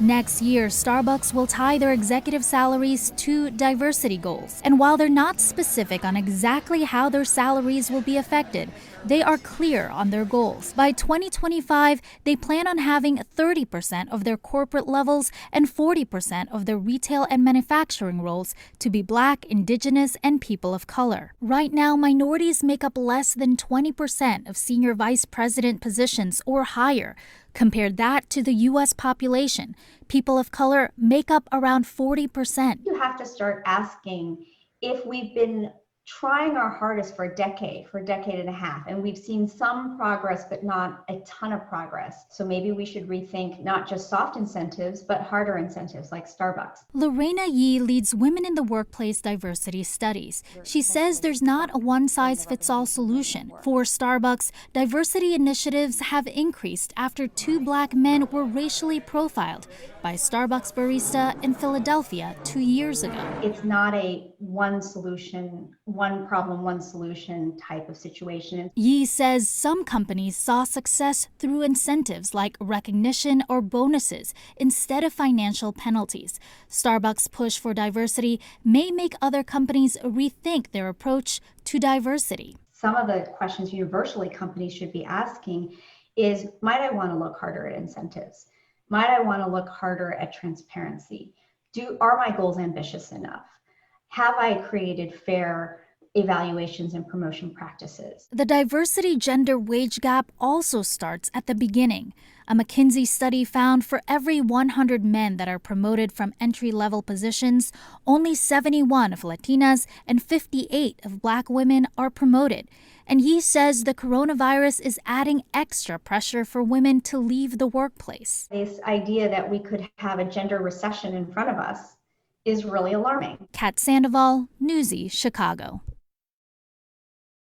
Next year, Starbucks will tie their executive salaries to diversity goals. And while they're not specific on exactly how their salaries will be affected, they are clear on their goals. By 2025, they plan on having 30% of their corporate levels and 40% of their retail and manufacturing roles to be Black, Indigenous, and people of color. Right now, minorities make up less than 20% of senior vice president positions or higher. Compare that to the U.S. population. People of color make up around 40%. You have to start asking if we've been trying our hardest for a decade and a half, and we've seen some progress, but not a ton of progress. So maybe we should rethink not just soft incentives, but harder incentives like Starbucks. Lorena Yee leads Women in the Workplace Diversity Studies. She says there's not a one-size-fits-all solution. For Starbucks, diversity initiatives have increased after 2 Black men were racially profiled by a Starbucks barista in Philadelphia 2 years ago. It's not a one solution, one problem, one solution type of situation. Yee says some companies saw success through incentives like recognition or bonuses instead of financial penalties. Starbucks' push for diversity may make other companies rethink their approach to diversity. Some of the questions universally companies should be asking is, might I want to look harder at incentives? Might I want to look harder at transparency? Are my goals ambitious enough? Have I created fair evaluations and promotion practices? The diversity gender wage gap also starts at the beginning. A McKinsey study found for every 100 men that are promoted from entry-level positions, only 71 of Latinas and 58 of Black women are promoted. And he says the coronavirus is adding extra pressure for women to leave the workplace. This idea that we could have a gender recession in front of us is really alarming. Kat Sandoval, Newsy, Chicago.